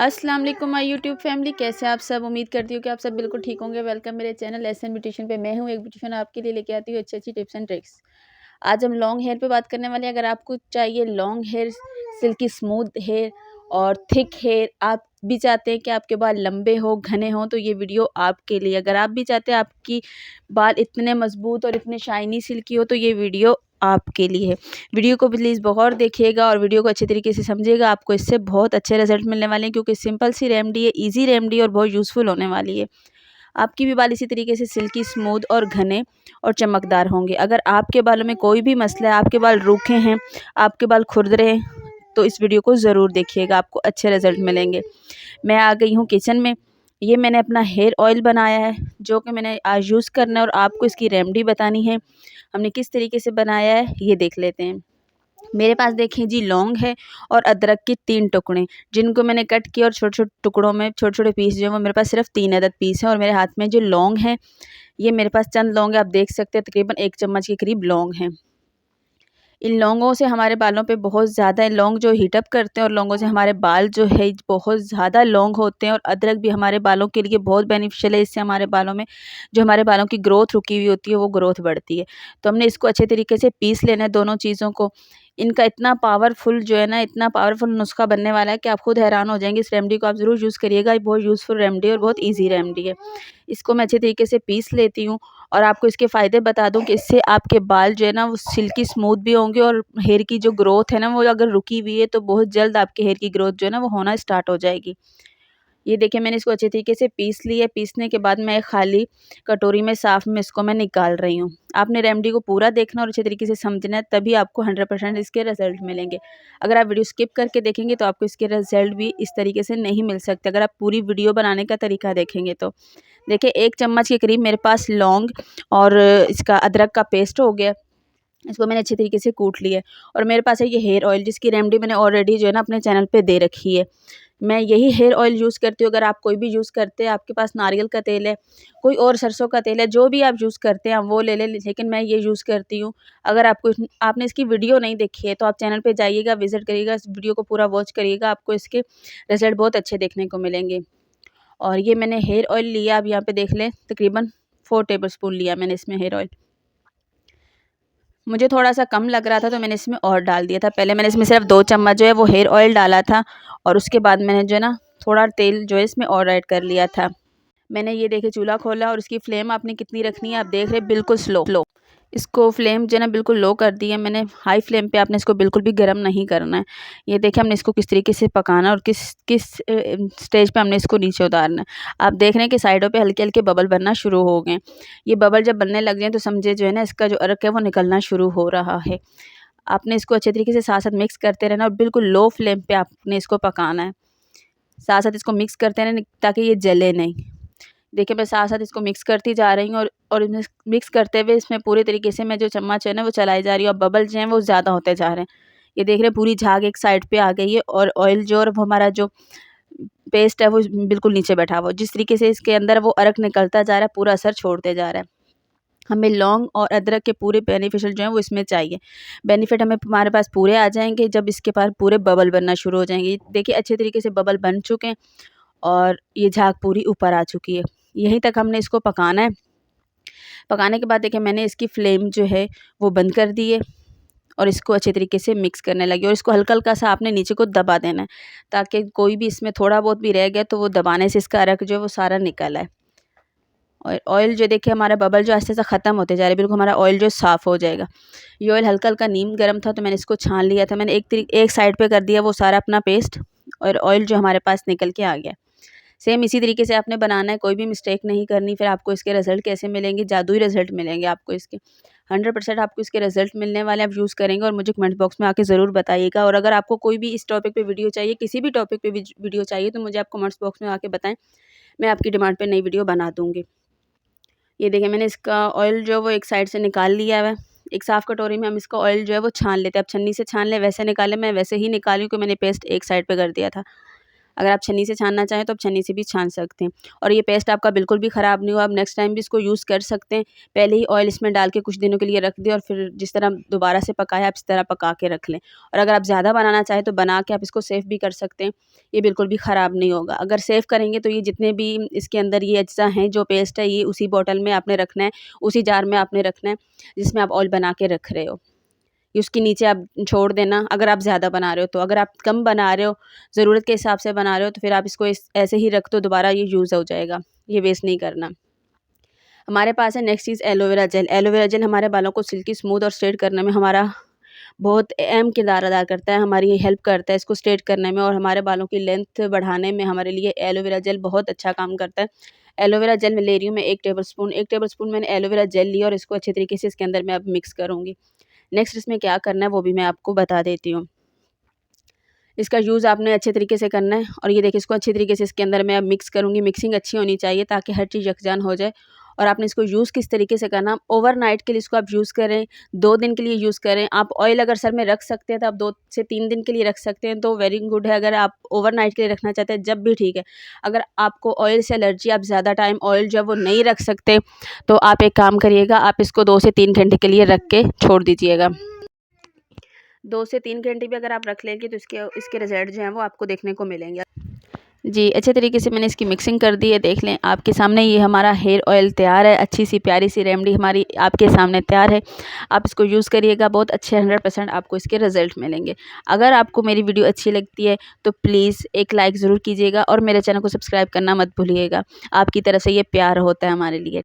अस्सलाम वालेकुम my YouTube family, कैसे आप सब। उम्मीद करती हूँ कि आप सब बिल्कुल ठीक होंगे। वेलकम मेरे चैनल एसएन ब्यूटिशियन पे। मैं हूँ एक ब्यूटिशियन, आपके लिए लेके आती हूँ अच्छी अच्छी टिप्स एंड ट्रिक्स। आज हम लॉन्ग हेयर पे बात करने वाले हैं। अगर आपको चाहिए long hair, silky smooth hair और थिक हेयर, आप भी चाहते हैं कि आपके बाल लंबे हो, घने हो, तो ये वीडियो आपके लिए। अगर आप भी चाहते हैं आपकी बाल इतने मजबूत और इतने शाइनी सिल्की हो, तो ये वीडियो आपके लिए है। वीडियो को प्लीज़ बहुत देखिएगा और वीडियो को अच्छे तरीके से समझिएगा। आपको इससे बहुत अच्छे रिजल्ट मिलने वाले हैं, क्योंकि सिंपल सी रेमेडी है, इजी रेमेडी और बहुत यूज़फुल होने वाली है। आपकी भी बाल इसी तरीके से सिल्की स्मूथ और घने और चमकदार होंगे। अगर आपके बालों में कोई भी मसला है, आपके बाल रूखे हैं, आपके बाल खुरदरे हैं, तो इस वीडियो को ज़रूर देखिएगा, आपको अच्छे रिजल्ट मिलेंगे। मैं आ गई हूँ किचन में। ये मैंने अपना हेयर ऑयल बनाया है, जो कि मैंने आज यूज़ करना है और आपको इसकी रेमेडी बतानी है। हमने किस तरीके से बनाया है ये देख लेते हैं। मेरे पास देखें जी, लौंग है और अदरक के 3 टुकड़े, जिनको मैंने कट किया और छोटे छोटे टुकड़ों में छोटे छोटे पीस जो है वो मेरे पास सिर्फ 3 अदद पीस हैं। और मेरे हाथ में जो लौंग है, ये मेरे पास चंद लौंग है, आप देख सकते हैं तकरीबन 1 चम्मच के करीब लौंग हैं। इन लौंगों से हमारे बालों पे बहुत ज़्यादा लौंग जो हीट अप करते हैं और लौंगों से हमारे बाल जो है बहुत ज़्यादा लौंग होते हैं। और अदरक भी हमारे बालों के लिए बहुत बेनिफिशियल है। इससे हमारे बालों में जो हमारे बालों की ग्रोथ रुकी हुई होती है वो ग्रोथ बढ़ती है। तो हमने इसको अच्छे तरीके से पीस लेना है, दोनों चीज़ों को। इनका इतना पावरफुल जो है ना, इतना पावरफुल नुस्खा बनने वाला है कि आप खुद हैरान हो जाएंगे। इस रेमेडी को आप ज़रूर यूज़ करिएगा, ये बहुत यूज़फुल रेमेडी और बहुत ईजी रेमेडी है। इसको मैं अच्छे तरीके से पीस लेती हूँ और आपको इसके फ़ायदे बता दूँ कि इससे आपके बाल जो है ना वो सिल्की स्मूथ भी होंगे और हेयर की जो ग्रोथ है ना, वो अगर रुकी हुई है तो बहुत जल्द आपके हेयर की ग्रोथ जो है ना वो होना स्टार्ट हो जाएगी। ये देखिए, मैंने इसको अच्छे तरीके से पीस लिया। पीसने के बाद मैं एक खाली कटोरी में साफ़ में इसको मैं निकाल रही हूँ। आपने रेमेडी को पूरा देखना और अच्छे तरीके से समझना है, तभी आपको 100% इसके रिज़ल्ट मिलेंगे। अगर आप वीडियो स्किप करके देखेंगे तो आपको इसके रिज़ल्ट भी इस तरीके से नहीं मिल सकते, अगर आप पूरी वीडियो बनाने का तरीका देखेंगे तो। देखिए, 1 चम्मच के करीब मेरे पास लौंग और इसका अदरक का पेस्ट हो गया। इसको मैंने अच्छी तरीके से कूट लिया है। और मेरे पास है ये हेयर ऑयल, जिसकी रेमेडी मैंने ऑलरेडी जो है ना अपने चैनल पे दे रखी है। मैं यही हेयर ऑयल यूज़ करती हूँ। अगर आप कोई भी यूज़ करते हैं, आपके पास नारियल का तेल है, कोई और सरसों का तेल है, जो भी आप यूज़ करते हैं आप वो ले लें, लेकिन मैं ये यूज़ करती हूँ। अगर आपने इसकी वीडियो नहीं देखी है तो आप चैनल पे जाइएगा, विज़िट करिएगा, इस वीडियो को पूरा वॉच करिएगा, आपको इसके रिज़ल्ट बहुत अच्छे देखने को मिलेंगे। और ये मैंने हेयर ऑयल लिया, आप यहाँ पे देख लें, तकरीबन 4 टेबलस्पून लिया मैंने इसमें हेयर ऑयल। मुझे थोड़ा-सा कम लग रहा था तो मैंने इसमें और डाल दिया था। पहले मैंने इसमें सिर्फ 2 चम्मच जो है वो हेयर ऑयल डाला था और उसके बाद मैंने जो है ना थोड़ा तेल जो है इसमें और ऐड कर लिया था। मैंने ये देखिए चूल्हा खोला और इसकी फ्लेम आपने कितनी रखनी है, आप देख रहे हैं, बिल्कुल स्लो। इसको फ्लेम जो है ना बिल्कुल लो कर दी है मैंने। हाई फ्लेम पे आपने इसको बिल्कुल भी गर्म नहीं करना है। ये देखिए हमने इसको किस तरीके से पकाना है और किस किस स्टेज पे हमने इसको नीचे उतारना है। आप देख रहे हैं कि साइडों पे हल्के-हल्के बबल बनना शुरू हो गए। ये बबल जब बनने लग जाएँ तो समझे जो है ना इसका जो अर्क है वो निकलना शुरू हो रहा है। आपने इसको अच्छे तरीके से साथ-साथ मिक्स करते रहना और बिल्कुल लो फ्लेम पे आपने इसको पकाना है। साथ-साथ इसको मिक्स करते रहना ताकि ये जले नहीं। देखिए, मैं साथ-साथ इसको मिक्स करती जा रही हूँ और मिक्स करते हुए इसमें पूरे तरीके से मैं जो चम्मच है ना वो चलाई जा रही हूँ। अब बबल जो हैं वो ज़्यादा होते जा रहे हैं। ये देख रहे हैं पूरी झाग एक साइड पे आ गई है और ऑयल जो और वो हमारा जो पेस्ट है वो बिल्कुल नीचे बैठा हुआ है। जिस तरीके से इसके अंदर वो अर्क निकलता जा रहा है, पूरा असर छोड़ते जा रहा है। हमें लौंग और अदरक के पूरे बेनिफिशियल जो हैं वो इसमें चाहिए। बेनिफिट हमारे पास पूरे आ जाएँगे जब इसके पास पूरे बबल बनना शुरू हो जाएँगे। देखिए, अच्छे तरीके से बबल बन चुके हैं और ये झाग पूरी ऊपर आ चुकी है। यहीं तक हमने इसको पकाना है। पकाने के बाद देखिए मैंने इसकी फ्लेम जो है वो बंद कर दी है और इसको अच्छे तरीके से मिक्स करने लगी और इसको हल्का-हल्का सा आपने नीचे को दबा देना है, ताकि कोई भी इसमें थोड़ा बहुत भी रह गया तो वो दबाने से इसका अर्क जो है वो सारा निकल आए। और ऑयल जो देखिए हमारा बबल जो आहिस्ते-आहिस्ते ख़त्म होते जा रहे हैं, बिल्कुल हमारा ऑयल जो साफ़ हो जाएगा। ये ऑयल हल्का-हल्का नीम गर्म था तो मैंने इसको छान लिया था। मैंने एक साइड पे कर दिया वो सारा अपना पेस्ट और ऑयल जो हमारे पास निकल के आ गया। सेम इसी तरीके से आपने बनाना है, कोई भी मिस्टेक नहीं करनी। फिर आपको इसके रिज़ल्ट कैसे मिलेंगे? जादुई रिज़ल्ट मिलेंगे आपको इसके। 100% आपको इसके रिज़ल्ट मिलने वाले हैं, आप यूज़ करेंगे और मुझे कमेंट बॉक्स में आके ज़रूर बताइएगा। और अगर आपको कोई भी इस टॉपिक पे वीडियो चाहिए, किसी भी टॉपिक पे वीडियो चाहिए तो मुझे आप कमेंट्स बॉक्स में आके बताएँ। मैं आपकी डिमांड पे नई वीडियो बना दूँगी। ये देखिए मैंने इसका ऑयल जो है वो एक साइड से निकाल लिया है। एक साफ़ कटोरी में हम इसका ऑयल जो है वो छान लेते हैं। आप छन्नी से छान लें, वैसे निकालें, मैं वैसे ही निकाली हूँ कि मैंने पेस्ट एक साइड पे कर दिया था। अगर आप छन्नी से छानना चाहें तो आप छन्नी से भी छान सकते हैं। और ये पेस्ट आपका बिल्कुल भी ख़राब नहीं हुआ, आप नेक्स्ट टाइम भी इसको यूज़ कर सकते हैं। पहले ही ऑयल इसमें डाल के कुछ दिनों के लिए रख दें और फिर जिस तरह दोबारा से पकाया आप इस तरह पका के रख लें। और अगर आप ज़्यादा बनाना चाहें तो बना के आप इसको सेव भी कर सकते हैं, ये बिल्कुल भी ख़राब नहीं होगा। अगर सेव करेंगे तो ये जितने भी इसके अंदर ये अज्जा हैं, जो पेस्ट है, ये उसी बॉटल में आपने रखना है, उसी जार में आपने रखना है जिसमें आप ऑयल बना के रख रहे हो। ये उसके नीचे आप छोड़ देना अगर आप ज़्यादा बना रहे हो तो। अगर आप कम बना रहे हो, ज़रूरत के हिसाब से बना रहे हो, तो फिर आप इसको ऐसे ही रख दो, दोबारा ये यूज़ हो जाएगा, ये वेस्ट नहीं करना। हमारे पास है नेक्स्ट चीज़ एलोवेरा जेल। एलोवेरा जेल हमारे बालों को सिल्की स्मूथ और स्ट्रेट करने में हमारा बहुत अहम किरदार अदा करता है, हमारी हेल्प करता है इसको स्ट्रेट करने में और हमारे बालों की लेंथ बढ़ाने में हमारे लिए एलोवेरा जेल बहुत अच्छा काम करता है। एलोवेरा जेल मैं ले रही हूँ मैं 1 टेबलस्पून मैंने एलोवेरा जेल लिया और इसको अच्छे तरीके से इसके अंदर मैं अब मिक्स करूँगी। नेक्स्ट इसमें क्या करना है वो भी मैं आपको बता देती हूँ। इसका यूज़ आपने अच्छे तरीके से करना है और ये देखिए इसको अच्छे तरीके से इसके अंदर मैं अब मिक्स करूँगी। मिक्सिंग अच्छी होनी चाहिए ताकि हर चीज़ यकजान हो जाए। और आपने इसको यूज़ किस तरीके से करना, ओवरनाइट के लिए इसको आप यूज़ करें, 2 दिन के लिए यूज़ करें। आप ऑयल अगर सर में रख सकते हैं तो आप 2 से 3 दिन के लिए रख सकते हैं तो वेरी गुड है। अगर आप ओवरनाइट के लिए रखना चाहते हैं जब भी ठीक है। अगर आपको ऑयल से एलर्जी, आप ज़्यादा टाइम ऑयल जो है वो नहीं रख सकते तो आप एक काम करिएगा, आप इसको 2 से 3 घंटे के लिए रख के छोड़ दीजिएगा। 2 से 3 घंटे भी अगर आप रख लेंगे तो इसके रिज़ल्ट जो हैं वो आपको देखने को मिलेंगे। जी, अच्छे तरीके से मैंने इसकी मिक्सिंग कर दी है, देख लें आपके सामने ये हमारा हेयर ऑयल तैयार है। अच्छी सी प्यारी सी रेमेडी हमारी आपके सामने तैयार है। आप इसको यूज़ करिएगा, बहुत अच्छे 100% आपको इसके रिज़ल्ट मिलेंगे। अगर आपको मेरी वीडियो अच्छी लगती है तो प्लीज़ एक लाइक ज़रूर कीजिएगा और मेरे चैनल को सब्सक्राइब करना मत भूलिएगा। आपकी तरफ से ये प्यार होता है हमारे लिए।